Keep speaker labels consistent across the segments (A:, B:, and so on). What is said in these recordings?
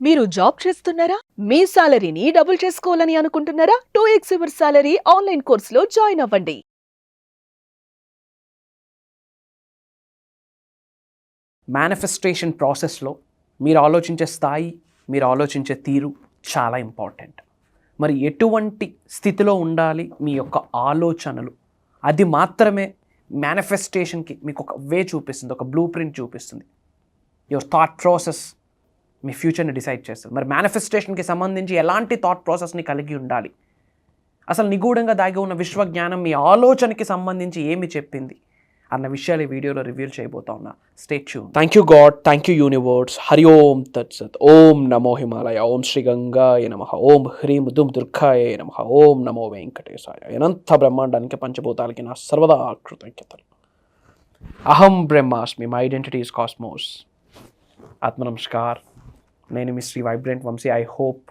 A: మీరు జాబ్ చేస్తున్నారా? మీ సాలరీని డబుల్ చేసుకోవాలని అనుకుంటున్నారా? 2x యువర్ సాలరీ ఆన్లైన్ కోర్సులో జాయిన్ అవ్వండి.
B: మేనిఫెస్టేషన్ ప్రాసెస్లో మీరు ఆలోచించే స్థాయి, మీరు ఆలోచించే తీరు చాలా ఇంపార్టెంట్. మరి ఎటువంటి స్థితిలో ఉండాలి మీ యొక్క ఆలోచనలు, అది మాత్రమే మేనిఫెస్టేషన్కి మీకు ఒక వే చూపిస్తుంది, ఒక బ్లూ ప్రింట్ చూపిస్తుంది. యువర్ థాట్ ప్రాసెస్ మీ ఫ్యూచర్ని డిసైడ్ చేస్తుంది. మరి మేనిఫెస్టేషన్కి సంబంధించి ఎలాంటి థాట్ ప్రాసెస్ని కలిగి ఉండాలి, అసలు నిగూఢంగా దాగి ఉన్న విశ్వజ్ఞానం మీ ఆలోచనకి సంబంధించి ఏమి చెప్పింది అన్న విషయాలు ఈ వీడియోలో రివీల్ చేయబోతా ఉన్నా. Stay tune. Thank you God, thank you universe. Hari Om తత్సత్. ఓం నమో హిమాలయ, ఓం శ్రీ గంగాయ నమః, ఓం హ్రీం దుం దుర్గాయ నమః, ఓం నమో వెంకటేశాయ. అనంత బ్రహ్మాండానికి పంచభూతాలకి నా సర్వదా కృతజ్ఞతలు. అహం బ్రహ్మాస్మి, మై ఐడెంటిటీ ఈస్ కాస్మోస్. ఆత్మ నమస్కార్. నేను మీ Shri vibrant Vamshi. I hope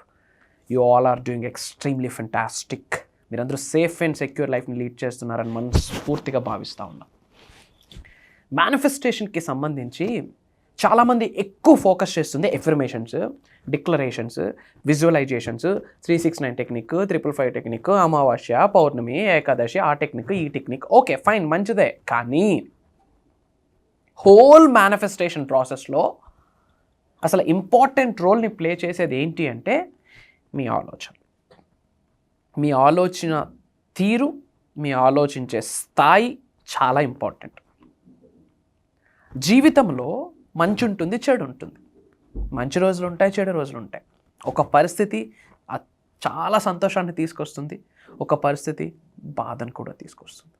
B: you all are doing extremely fantastic. మీరందరూ సేఫ్ అండ్ సెక్యూర్ లైఫ్ని లీడ్ చేస్తున్నారని మనస్ఫూర్తిగా భావిస్తూ ఉన్నాం. మేనిఫెస్టేషన్కి సంబంధించి చాలామంది ఎక్కువ ఫోకస్ చేస్తుంది affirmations, declarations, visualizations, 369 technique, 555 technique, అమావాస్య, పౌర్ణమి, ఏకాదశి, ఆ టెక్నిక్, ఈ టెక్నిక్. ఓకే ఫైన్, మంచిదే. కానీ హోల్ మేనిఫెస్టేషన్ ప్రాసెస్లో అసలు ఇంపార్టెంట్ రోల్ని ప్లే చేసేది ఏంటి అంటే మీ ఆలోచన. మీ ఆలోచన తీరు, మీ ఆలోచించే స్థాయి చాలా ఇంపార్టెంట్. జీవితంలో మంచి ఉంటుంది, చెడు ఉంటుంది. మంచి రోజులు ఉంటాయి, చెడు రోజులు ఉంటాయి. ఒక పరిస్థితి చాలా సంతోషాన్ని తీసుకొస్తుంది, ఒక పరిస్థితి బాధను కూడా తీసుకొస్తుంది.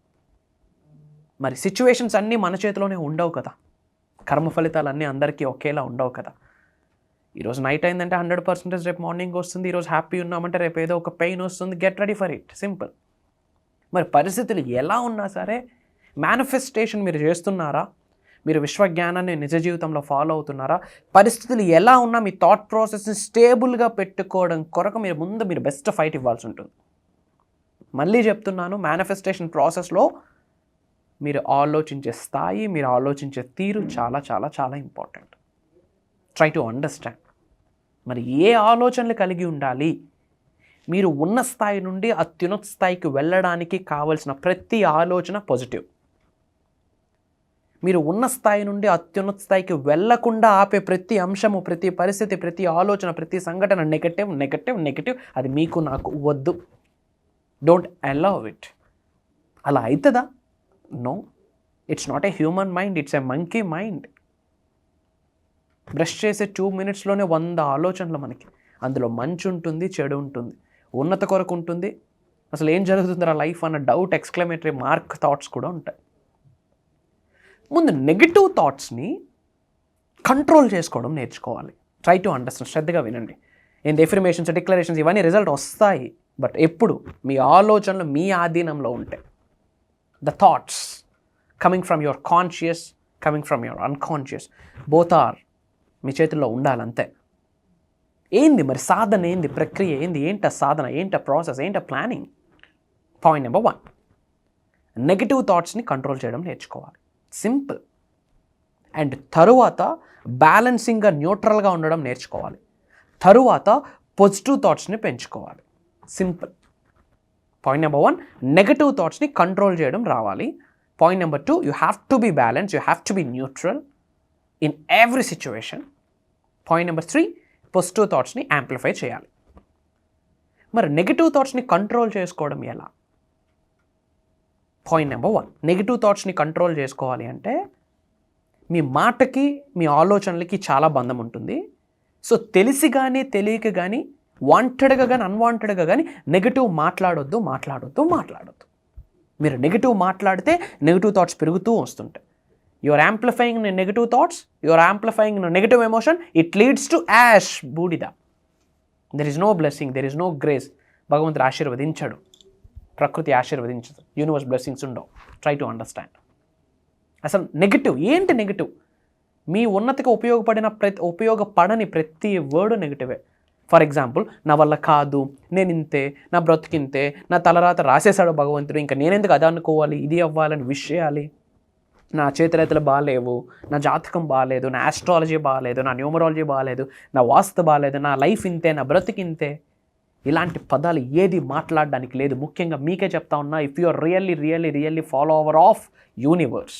B: మరి సిచ్యువేషన్స్ అన్నీ మన చేతిలోనే ఉండవు కదా. కర్మ ఫలితాలు అన్నీ అందరికీ ఒకేలా ఉండవు కదా. ఈరోజు నైట్ అయిందంటే 100% రేపు మార్నింగ్ వస్తుంది. ఈరోజు హ్యాపీ ఉన్నామంటే రేపు ఏదో ఒక పెయిన్ వస్తుంది. Get ready for it, simple. మరి పరిస్థితులు ఎలా ఉన్నా సరే మేనిఫెస్టేషన్ మీరు చేస్తున్నారా? మీరు విశ్వజ్ఞానాన్ని నిజ జీవితంలో ఫాలో అవుతున్నారా? పరిస్థితులు ఎలా ఉన్నా మీ థాట్ ప్రాసెస్ని స్టేబుల్గా పెట్టుకోవడం కొరకు మీరు బెస్ట్ ఫైట్ ఇవ్వాల్సి ఉంటుంది. మళ్ళీ చెప్తున్నాను, మేనిఫెస్టేషన్ ప్రాసెస్లో మీరు ఆలోచించే స్థాయి, మీరు ఆలోచించే తీరు చాలా చాలా చాలా ఇంపార్టెంట్. Try to understand. మరి ఏ ఆలోచనలు కలిగి ఉండాలి? మీరు ఉన్న స్థాయి నుండి అత్యున్నత స్థాయికి వెళ్ళడానికి కావలసిన ప్రతి ఆలోచన పాజిటివ్. మీరు ఉన్న స్థాయి నుండి అత్యున్నత స్థాయికి వెళ్లకుండా ఆపే ప్రతి అంశము, ప్రతి పరిస్థితి, ప్రతి ఆలోచన, ప్రతి సంఘటన నెగటివ్ నెగటివ్ నెగటివ్. అది మీకు నాకు వద్దు. Don't allow it. అలా అవుతుందా? No, it's not a human mind, it's a monkey mind. Brush చేసే 2 minutesలోనే 100 ఆలోచనలు మనకి. అందులో మంచి ఉంటుంది, చెడు ఉంటుంది, ఉన్నత కొరకు ఉంటుంది, అసలు ఏం జరుగుతుందిరా లైఫ్ అన్న డౌట్, ఎక్స్క్లమేటరీ మార్క్ థాట్స్ కూడా ఉంటాయి. ముందు నెగిటివ్ థాట్స్ని కంట్రోల్ చేసుకోవడం నేర్చుకోవాలి. Try to understand. శ్రద్ధగా వినండి. ఏంటి ఎఫర్మేషన్స్, డిక్లరేషన్స్ ఇవన్నీ రిజల్ట్ వస్తాయి. బట్ ఎప్పుడు మీ ఆలోచనలు మీ ఆధీనంలో ఉంటాయి. The thoughts coming from your conscious, coming from your unconscious, both are మీ చేతుల్లో ఉండాలంతే. ఏంది మరి సాధన, ఏంది ప్రక్రియ, ఏంట సాధన, ఏంట ప్రాసెస్, ఏంట ప్లానింగ్? పాయింట్ నెంబర్ 1, నెగిటివ్ థాట్స్ని కంట్రోల్ చేయడం నేర్చుకోవాలి. సింపుల్. అండ్ తరువాత బ్యాలెన్సింగ్గా, న్యూట్రల్గా ఉండడం నేర్చుకోవాలి. తరువాత పాజిటివ్ థాట్స్ని పెంచుకోవాలి. సింపుల్. పాయింట్ నెంబర్ 1, నెగిటివ్ థాట్స్ని కంట్రోల్ చేయడం రావాలి. Point number 2, you have to be balance, you have to be neutral in every situation. Point number 3, positive థాట్స్ని యాంప్లిఫై చేయాలి. మరి నెగిటివ్ థాట్స్ని కంట్రోల్ చేసుకోవడం ఎలా? పాయింట్ నెంబర్ 1, నెగిటివ్ థాట్స్ని కంట్రోల్ చేసుకోవాలి అంటే మీ మాటకి, మీ ఆలోచనలకి చాలా బంధం ఉంటుంది. సో తెలిసి కానీ తెలియక కానీ, వాంటెడ్గా కానీ అన్వాంటెడ్గా కానీ నెగిటివ్ మాట్లాడొద్దు. మీరు నెగిటివ్ మాట్లాడితే నెగిటివ్ థాట్స్ పెరుగుతూ వస్తుంటాయి. You are amplifying negative thoughts, you are amplifying negative emotion, it leads to ash, బూడిద. There is no blessing, there is no grace. భగవంతుడు ఆశీర్వదించాడు, ప్రకృతి ఆశీర్వదించదు, యూనివర్స్ బ్లెస్సింగ్స్ ఉండవు. Try to understand. అసలు నెగిటివ్ ఏంటి? నెగిటివ్ మీ ఉన్నతికి ఉపయోగపడని ప్రతి వర్డ్ నెగిటివే. ఫర్ ఎగ్జాంపుల్, నా వల్ల కాదు, నేను ఇంతే, నా బ్రతికింతే, నా తలరాత రాసేసాడు భగవంతుడు, ఇంకా నేనెందుకు అది అనుకోవాలి, ఇది అవ్వాలని విష్ చేయాలి. నా చేతిరేతలు బాగాలేవు, నా జాతకం బాగాలేదు, నా ఆస్ట్రాలజీ బాగాలేదు, నా న్యూమరాలజీ బాగాలేదు, నా వాస్తు బాగాలేదు, నా లైఫ్ ఇంతే, నా బ్రతికింతే, ఇలాంటి పదాలు ఏది మాట్లాడడానికి లేదు. ముఖ్యంగా మీకే చెప్తా ఉన్నా, if you are really follower of universe,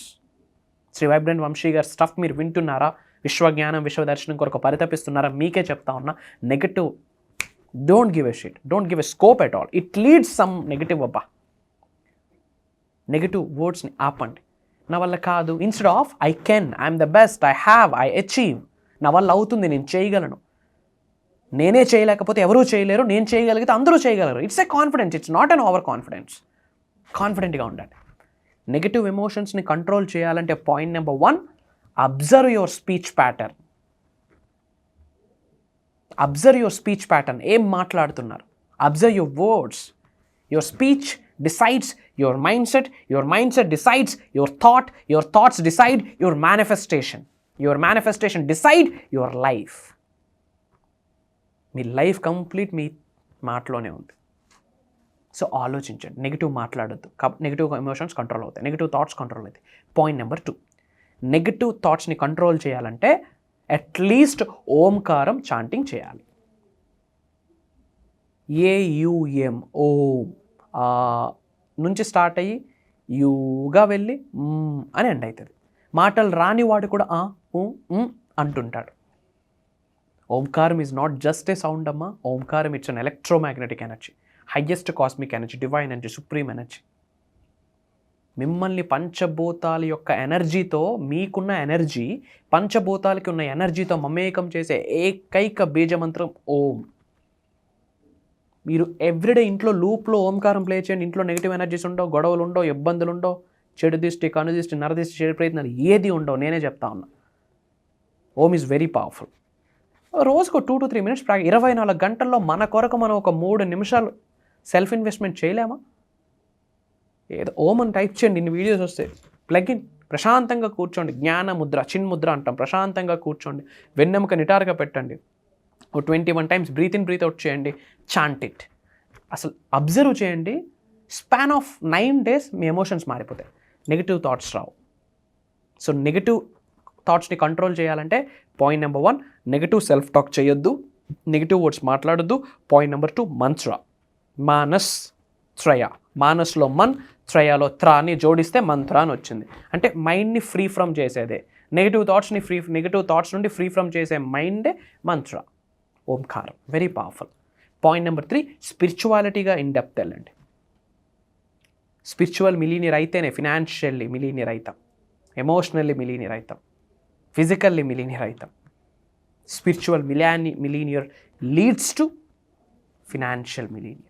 B: Shri vibrant Vamshi గారి స్టఫ్ మీరు వింటున్నారా, విశ్వజ్ఞానం విశ్వదర్శనం కొరకు పరితపిస్తున్నారా, మీకే చెప్తా ఉన్నా, negative don't give a shit, don't give a scope at all. It leads some negative. అబ్బా, నెగటివ్ వర్డ్స్ని ఆపండి. నా వల్ల కాదు, instead of I can, I'm the best, I have, I achieve, నా వల్ల అవుతుంది, నేను చేయగలను, నేనే చేయలేకపోతే ఎవరూ చేయలేరు, నేను చేయగలిగితే అందరూ చేయగలరు. It's a confidence, it's not an over confidence. కాన్ఫిడెంట్గా ఉండండి. నెగటివ్ ఎమోషన్స్ని కంట్రోల్ చేయాలంటే point number 1, observe your speech pattern. Observe your speech pattern. ఏం మాట్లాడుతున్నారు? Observe your words. Your speech decides your mindset, your mindset decides your thought, your thoughts decide your manifestation, your manifestation decide your life. మీ life complete మీ మాటలోనే ఉంది. So ఆలోచించండి, negative మాట్లాడద్దు, negative emotions control అవుతాయి, negative thoughts control అవుతాయి. Point number 2, negative థాట్స్ని control చేయాలంటే అట్లీస్ట్ ఓంకారం చాంటింగ్ చేయాలి. AUM, ఓం నుంచి స్టార్ట్ అయ్యి యూగా వెళ్ళి అని ఎండ్ అవుతుంది. మాటలు రాని వాడు కూడా అంటుంటాడు. ఓంకారం is not just a sound అమ్మా. ఓంకారం it's an electromagnetic energy, highest cosmic energy, divine energy, supreme energy. మిమ్మల్ని పంచభూతాల యొక్క ఎనర్జీతో, మీకున్న ఎనర్జీ పంచభూతాలకి ఉన్న ఎనర్జీతో మమేకం చేసే ఏకైక బీజమంత్రం ఓం. మీరు ఎవ్రీడే ఇంట్లో లూప్లో ఓంకారం ప్లే చేయండి. ఇంట్లో నెగిటివ్ ఎనర్జీస్ ఉండవు, గొడవలు ఉండవు, ఇబ్బందులు ఉండవు, చెడు దిష్టి, కనుదిష్టి, నరదిష్టి, చెడు ప్రయత్నాలు ఏది ఉండవు. నేనే చెప్తా ఉన్నా. ఓం ఈజ్ వెరీ పవర్ఫుల్. రోజుకు 2 to 3 minutes 24 గంటల్లో మన కొరకు మనం ఒక 3 నిమిషాలు సెల్ఫ్ ఇన్వెస్ట్మెంట్ చేయలేమా? ఏదో ఓం అని టైప్ చేయండి, ఇన్ని వీడియోస్ వస్తాయి. ప్లగిన్, ప్రశాంతంగా కూర్చోండి. జ్ఞాన ముద్ర, చిన్ముద్ర అంటాం. ప్రశాంతంగా కూర్చోండి, వెన్నెముక నిటారుగా పెట్టండి. 21 times breathe in breathe out చేయండి. Chant it. అసలు అబ్జర్వ్ చేయండి. స్పాన్ ఆఫ్ 9 days మీ ఎమోషన్స్ మారిపోతాయి. నెగిటివ్ థాట్స్ రావు. సో నెగిటివ్ థాట్స్ని కంట్రోల్ చేయాలంటే point number 1, negative self talk చేయొద్దు, నెగిటివ్ వర్డ్స్ మాట్లాడొద్దు. పాయింట్ నెంబర్ 2, మంత్ర, మానస్ త్రయ. మానస్లో మన్, త్రయలో త్రాని జోడిస్తే మంత్ర అని వచ్చింది. అంటే మైండ్ని ఫ్రీ ఫ్రమ్ చేసేదే. నెగిటివ్ థాట్స్ నుండి ఫ్రీ ఫ్రమ్ చేసే మైండే మంత్ర, ఓంకారం. Very powerful. పాయింట్ నెంబర్ 3, స్పిరిచువాలిటీగా ఇన్ డెప్త్ వెళ్ళండి. స్పిరిచువల్ మిలీనియర్ అయితేనే ఫినాన్షియల్లీ మిలీనియర్ అవుతాం, ఎమోషనల్లీ మిలీనియర్ అవుతాం, ఫిజికల్లీ మిలీనియర్ అవుతాం. Spiritual millionaire leads to financial millionaire.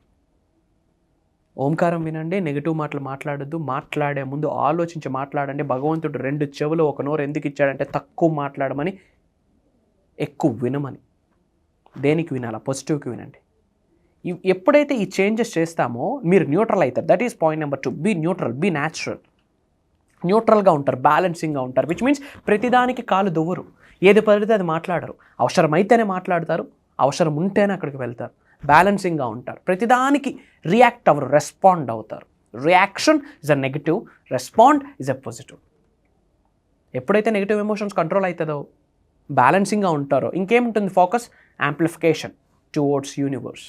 B: ఓంకారం వినండి, నెగిటివ్ మాటలు మాట్లాడద్దు. మాట్లాడే ముందు ఆలోచించి మాట్లాడండి. భగవంతుడు 2 చెవులు 1 నోరు ఎందుకు ఇచ్చాడంటే తక్కువ మాట్లాడమని, ఎక్కువ వినమని. దేనికి వినాలా? పాజిటివ్కి వినండి. ఎప్పుడైతే ఈ చేంజెస్ చేస్తామో మీరు న్యూట్రల్ అవుతారు. That is point number 2. Be neutral, be natural. న్యూట్రల్గా ఉంటారు, బ్యాలెన్సింగ్గా ఉంటారు. విచ్ మీన్స్ ప్రతిదానికి కాలు దువ్వరు, ఏది పడితే అది మాట్లాడరు. అవసరమైతేనే మాట్లాడతారు, అవసరం ఉంటేనే అక్కడికి వెళ్తారు. బ్యాలెన్సింగ్గా ఉంటారు. ప్రతిదానికి రియాక్ట్ అవ్వరు, రెస్పాండ్ అవుతారు. Reaction is a negative, respond is a positive. ఎప్పుడైతే నెగిటివ్ ఎమోషన్స్ కంట్రోల్ అవుతుందో, బ్యాలెన్సింగ్గా ఉంటారో, ఇంకేముంటుంది? Focus, amplification towards universe.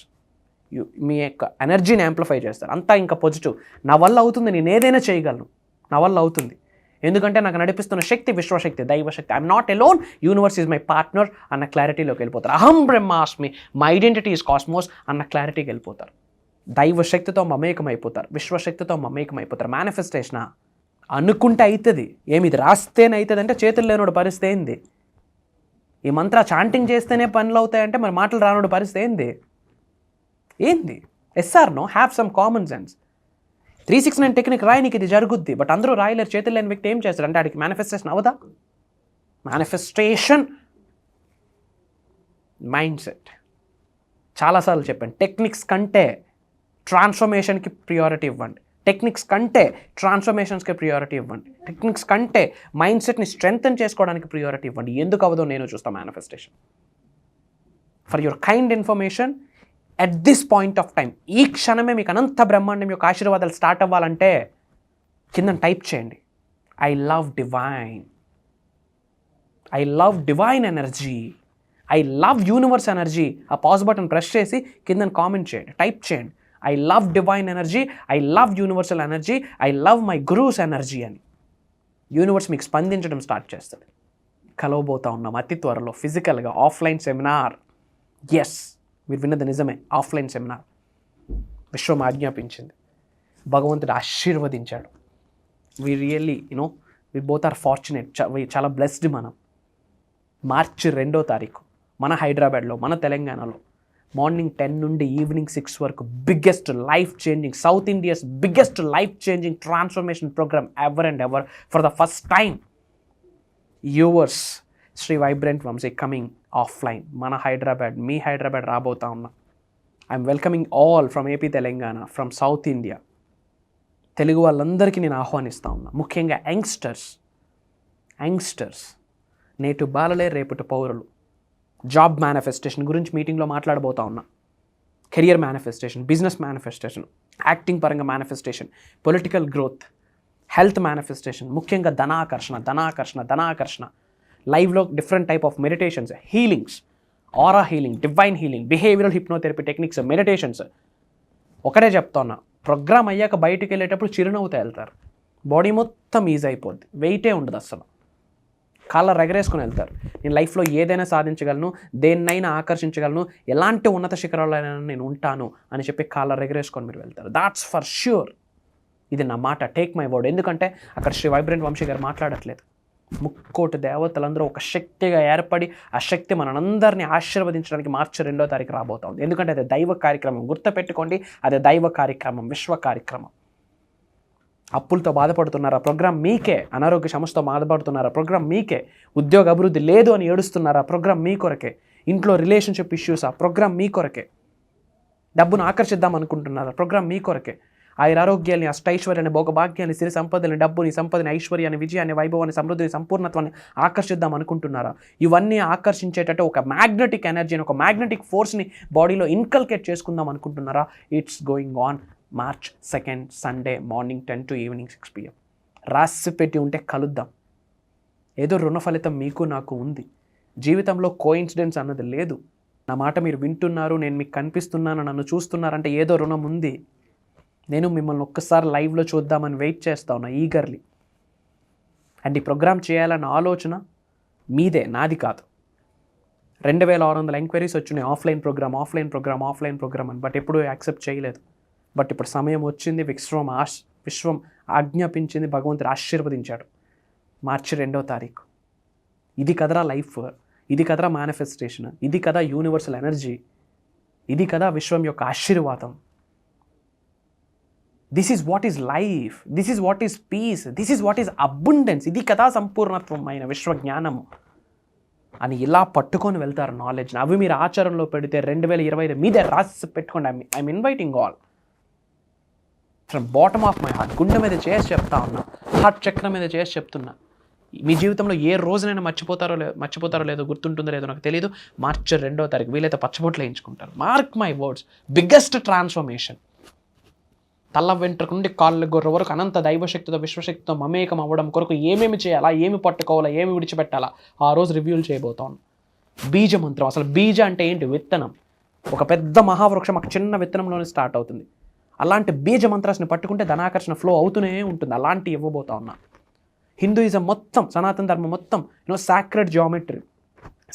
B: మీ యొక్క ఎనర్జీని యాంప్లిఫై చేస్తారు. అంతా ఇంకా పాజిటివ్. నా వల్ల అవుతుంది, నేను ఏదైనా చేయగలను, నా వల్ల అవుతుంది. ఎందుకంటే నాకు నడిపిస్తున్న శక్తి విశ్వశక్తి, దైవశక్తి. I'm not alone, universe is my partner అన్న క్లారిటీలోకి వెళ్ళిపోతారు. అహం బ్రహ్మాస్మి, మై ఐడెంటిటీ ఈజ్ కాస్మోస్ అన్న క్లారిటీకి వెళ్ళిపోతారు. దైవశక్తితో మమేకం అయిపోతారు, విశ్వశక్తితో మమేకం అయిపోతారు. మేనిఫెస్టేషనా? అనుకుంటే అవుతుంది. ఏమి ఇది రాస్తేనే అవుతుంది అంటే చేతులు లేనోడు పరిస్థితి ఏంది? ఈ మంత్ర చాంటింగ్ చేస్తేనే పనులు అవుతాయంటే మరి మాటలు రానోడు పరిస్థితి ఏంది? Yes or no? Have some common sense. 369 technique రాయి, నీకు ఇది జరుగుద్ది. బట్ అందరూ రాయలేరు. చేతులు లేని వ్యక్తి ఏం చేస్తాడు అంటే ఆడికి మేనిఫెస్టేషన్ అవదా? Manifestation mind set. చాలాసార్లు చెప్పాను, టెక్నిక్స్ కంటే ట్రాన్స్ఫర్మేషన్కి ప్రియారిటీ ఇవ్వండి. టెక్నిక్స్ కంటే ట్రాన్స్ఫర్మేషన్స్కి ప్రియారిటీ ఇవ్వండి. టెక్నిక్స్ కంటే మైండ్ సెట్ని స్ట్రెంగ్తన్ చేసుకోవడానికి ప్రియారిటీ ఇవ్వండి. ఎందుకు అవదో నేను చూస్తాను. Manifestation for your kind information, at this point of time, ఈ క్షణమే మీకు అనంత బ్రహ్మాండం యొక్క ఆశీర్వాదాలు స్టార్ట్ అవ్వాలంటే కింద టైప్ చేయండి, I love divine. I love divine energy. I love universe energy. ఆ పాజ్ బటన్ ప్రెస్ చేసి కింద కామెంట్ చేయండి, టైప్ చేయండి. I love divine energy, I love universal energy, I love my gurus energy అని universe మీకు స్పందించడం start చేస్తుంది. కలవబోతా ఉన్నాం అతి త్వరలో ఫిజికల్గా ఆఫ్లైన్ సెమినార్. ఎస్, మీరు విన్నది నిజమే, ఆఫ్లైన్ సెమినార్. విశ్వం ఆజ్ఞాపించింది, భగవంతుడు ఆశీర్వదించాడు. We really we both are fortunate. చాలా బ్లెస్డ్ మనం. మార్చి 2వ తారీఖు మన హైదరాబాద్లో, మన తెలంగాణలో మార్నింగ్ 10 నుండి ఈవినింగ్ 6 వరకు biggest life changing, south India's biggest life changing transformation program ever and ever. For the first time yours Shri vibrant Vamshi coming offline. మన హైదరాబాద్, మీ హైదరాబాద్ రాబోతా ఉన్నా. I'm welcoming all from AP, Telangana, from south India. Telugu వాళ్ళందరికీ నేను ఆహ్వానిస్తూ ఉన్నా. ముఖ్యంగా యంగ్స్టర్స్ నేటి బాలలే రేపటి పౌరులు. జాబ్ మేనిఫెస్టేషన్ గురించి మీటింగ్లో మాట్లాడబోతా ఉన్నా. Career manifestation, business manifestation, acting పరంగా manifestation, political growth, health manifestation, ముఖ్యంగా ధనాకర్షణ. లైవ్లో different type of meditations, healings, aura healing, divine healing, behavioural hypnotherapy techniques, meditations. ఒకటే చెప్తున్నా, ప్రోగ్రామ్ అయ్యాక బయటికి వెళ్ళేటప్పుడు చిరునవ్వుతో వెళ్తారు. బాడీ మొత్తం ఈజీ అయిపోద్ది, వెయిటే ఉండదు అసలు. కాళ్ళ రెగరేసుకొని వెళ్తారు. నేను లైఫ్లో ఏదైనా సాధించగలను, దేన్నైనా ఆకర్షించగలను, ఎలాంటి ఉన్నత శిఖరాలైనా నేను ఉంటాను అని చెప్పి కాళ్ళ రెగరేసుకొని మీరు వెళ్తారు. That's for sure. ఇది నా మాట, టేక్ మై వర్డ్. ఎందుకంటే అక్కడ శ్రీ వైబ్రెంట్ వంశీ గారు మాట్లాడట్లేదు. ముక్కోటి దేవతలందరూ ఒక శక్తిగా ఏర్పడి ఆ శక్తి మనందరినీ ఆశీర్వదించడానికి మార్చి 2వ తారీఖు రాబోతోంది. ఎందుకంటే అది దైవ కార్యక్రమం. గుర్తుపెట్టుకోండి, అది దైవ కార్యక్రమం, విశ్వ కార్యక్రమం. అప్పులతో బాధపడుతున్నారా? ప్రోగ్రామ్ మీకే. అనారోగ్య సమస్యతో బాధపడుతున్నారా? ప్రోగ్రామ్ మీకే. ఉద్యోగ అభివృద్ధి లేదు అని ఏడుస్తున్నారా? ప్రోగ్రామ్ మీ కొరకే. ఇంట్లో రిలేషన్షిప్ ఇష్యూసా? ప్రోగ్రామ్ మీ కొరకే. డబ్బును ఆకర్షిద్దాం అనుకుంటున్నారా? ప్రోగ్రామ్ మీ కొరకే. ఆరోగ్యాన్ని, అష్టైశ్వర్యాన్ని, భోగభాగ్యాన్ని, సిరి సంపదని, డబ్బుని, సంపదని, ఐశ్వర్యాన్ని, విజయాన్ని, వైభవాన్ని, సమృద్ధిని, సంపూర్ణత్వాన్ని ఆకర్షిద్దాం అనుకుంటున్నారా? ఇవన్నీ ఆకర్షించేటట్టు ఒక మ్యాగ్నెటిక్ ఎనర్జీని, ఒక మ్యాగ్నెటిక్ ఫోర్స్ని బాడీలో ఇన్కల్కేట్ చేసుకుందాం అనుకుంటున్నారా? It's going on March 2nd Sunday morning 10 to evening 6 PM. రాసి పెట్టి ఉంటే కలుద్దాం. ఏదో రుణ ఫలితం మీకు నాకు ఉంది. జీవితంలో కోఇన్సిడెన్స్ అన్నది లేదు. నా మాట మీరు వింటున్నారు, నేను మీకు కనిపిస్తున్నాను, నన్ను చూస్తున్నారంటే ఏదో రుణం ఉంది. నేను మిమ్మల్ని ఒక్కసారి లైవ్లో చూద్దామని వెయిట్ చేస్తా ఉన్నా ఈగర్లీ. అండ్ ఈ ప్రోగ్రామ్ చేయాలన్న ఆలోచన మీదే, నాది కాదు. 2600 ఎంక్వైరీస్ వచ్చినాయి ఆఫ్లైన్ ప్రోగ్రామ్ అని. బట్ ఎప్పుడూ యాక్సెప్ట్ చేయలేదు. బట్ ఇప్పుడు సమయం వచ్చింది. విశ్వం ఆజ్ఞాపించింది, భగవంతుడు ఆశీర్వదించాడు. మార్చి 2వ తారీఖు. ఇది కదరా లైఫ్, ఇది కదరా మేనిఫెస్టేషన్, ఇది కదా యూనివర్సల్ ఎనర్జీ, ఇది కదా విశ్వం యొక్క ఆశీర్వాదం. This is what is life, this is what is peace, this is what is abundance. ఇది కదా సంపూర్ణత్వమైన విశ్వజ్ఞానము అని ఇలా పట్టుకొని వెళ్తారు నాలెడ్జ్ని. అవి మీరు ఆచరణలో పెడితే 2025 మీదే రాసి పెట్టుకోండి. I'm inviting all from bottom of my heart. గుండె మీద చేసి చెప్తా ఉన్నా, హార్ట్ చక్రం మీద చేసి చెప్తున్నా. మీ జీవితంలో ఏ రోజునైనా మర్చిపోతారో లేదో, గుర్తుంటుందో లేదో నాకు తెలియదు. మార్చి 2వ తారీఖు వీలైతే పచ్చబొట్లు వేయించుకుంటారు. Mark my words, biggest transformation. తల్ల వెంట్రుక నుండి కాళ్ళ గొర్రె వరకు అనంత దైవశక్తితో, విశ్వశక్తితో మమేకం అవ్వడం కొరకు ఏమేమి చేయాలా, ఏమి పట్టుకోవాలా, ఏమి విడిచిపెట్టాలా ఆ రోజు రివ్యూలు చేయబోతాను. బీజ మంత్రం. అసలు బీజ అంటే ఏంటి? విత్తనం. ఒక పెద్ద మహావృక్షం ఒక చిన్న విత్తనంలోనే స్టార్ట్ అవుతుంది. అలాంటి బీజ మంత్రాన్ని పట్టుకుంటే ధనాకర్షణ ఫ్లో అవుతూనే ఉంటుంది. అలాంటి ఇవ్వబోతా ఉన్నా. హిందూయిజం మొత్తం, సనాతన ధర్మం మొత్తం సాక్రెడ్ జియోమెట్రీ,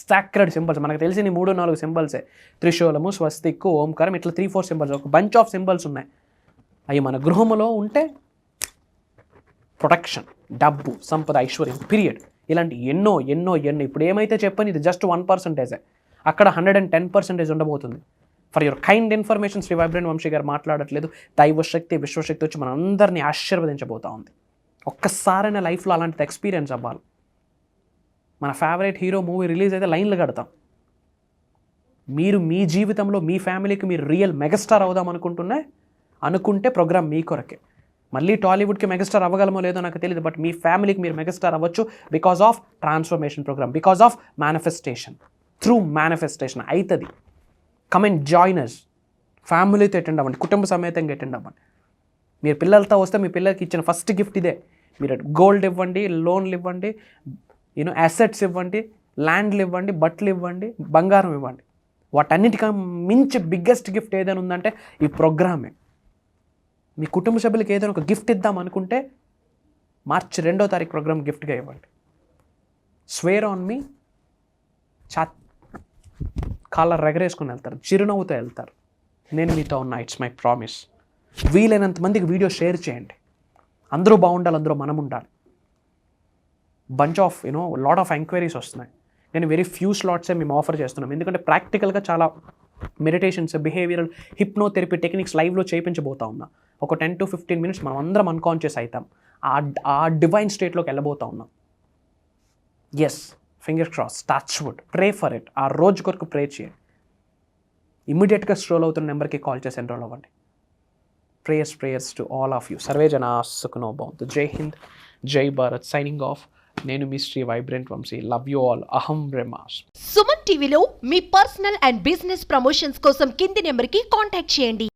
B: సాక్రెడ్ సింబల్స్. మనకు తెలిసిన 3-4 సింబల్సే. త్రిశూలము, స్వస్తిక్కు, ఓంకారం, ఇట్లా 3-4 సింబల్స్, ఒక బంచ్ ఆఫ్ సింబల్స్ ఉన్నాయి. అవి మన గృహంలో ఉంటే ప్రొటెక్షన్, డబ్బు, సంపద, ఐశ్వర్యం, పీరియడ్. ఇలాంటి ఎన్నో. ఇప్పుడు ఏమైతే చెప్పని ఇది జస్ట్ 1%. అక్కడ 110% ఉండబోతుంది. For your kind information, Shri vibrant Vamshi garu మాట్లాడట్లేదు. దైవశక్తి, విశ్వశక్తి వచ్చి మన అందరినీ ఆశీర్వదించబోతా ఉంది. ఒక్కసారైనా లైఫ్లో అలాంటిది ఎక్స్పీరియన్స్ అవ్వాలి. మన ఫేవరెట్ హీరో మూవీ రిలీజ్ అయితే లైన్లు కడతాం. మీరు మీ జీవితంలో మీ ఫ్యామిలీకి మీరు రియల్ మెగాస్టార్ అవుదాం అనుకుంటే ప్రోగ్రామ్ మీ కొరకే. మళ్ళీ టాలీవుడ్కి మెగాస్టార్ అవ్వగలమో లేదో నాకు తెలియదు. బట్ మీ ఫ్యామిలీకి మీరు మెగాస్టార్ అవ్వచ్చు because of transformation programme, because of manifestation. Through manifestation అవుతుంది. Come and joiners. ఫ్యామిలీతో అటెండ్ అవ్వండి, కుటుంబ సమేతంగా అటెండ్ అవ్వండి. మీరు పిల్లలతో వస్తే మీ పిల్లలకి ఇచ్చిన ఫస్ట్ గిఫ్ట్ ఇదే. మీరు గోల్డ్ ఇవ్వండి, లోన్లు ఇవ్వండి, యూనో అసెట్స్ ఇవ్వండి, ల్యాండ్లు ఇవ్వండి, బట్టలు ఇవ్వండి, బంగారం ఇవ్వండి. వాటన్నిటికన్నా మించి బిగ్గెస్ట్ గిఫ్ట్ ఏదైనా ఉందంటే ఈ ప్రోగ్రామే. మీ కుటుంబ సభ్యులకి ఏదైనా ఒక గిఫ్ట్ ఇద్దాం అనుకుంటే మార్చి 2వ తారీఖు ప్రోగ్రామ్ గిఫ్ట్గా ఇవ్వండి. స్వేర్ ఆన్ మీ, కాలర్ ఎగరేసుకుని వెళ్తారు, చిరునవ్వుతో వెళ్తారు. నేను మీతో ఉన్నా, ఇట్స్ మై ప్రామిస్. వీలైనంత మందికి వీడియో షేర్ చేయండి. అందరూ బాగుండాలి, అందరూ మనం ఉండాలి. Bunch of lot of enquiries వస్తున్నాయి. నేను వెరీ ఫ్యూ స్లాట్సే మేము ఆఫర్ చేస్తున్నాం. ఎందుకంటే ప్రాక్టికల్గా చాలా మెడిటేషన్స్, బిహేవియరల్, హిప్నోథెరపీ టెక్నిక్స్ లైవ్లో చేయించబోతా ఉన్నా. ఒక 10 to 15 minutes మనం అందరం అన్కాన్షియస్ అవుతాం, ఆ డివైన్ స్టేట్లోకి వెళ్ళబోతా ఉన్నాం. Yes, finger cross, touch wood, pray for it. ఆ రోజు కొరకు ప్రే చేయండి. ఇమ్మీడియట్గా స్ట్రోల్ అవుతున్న నెంబర్కి కాల్ చేసి ఎన్రోల్ అవ్వండి. Prayers to all of you. Survey జనా సుఖనో భవంతు. జై హింద్, జై భారత్. Signing off. నేను మీ Shri vibrant Vamshi. Love you all. అహం బ్రహ్మాస్.
C: సుమన్ టీవీలో మీ పర్సనల్ అండ్ బిజినెస్ ప్రమోషన్స్ కోసం కింది నెంబర్కి కాంటాక్ట్ చేయండి.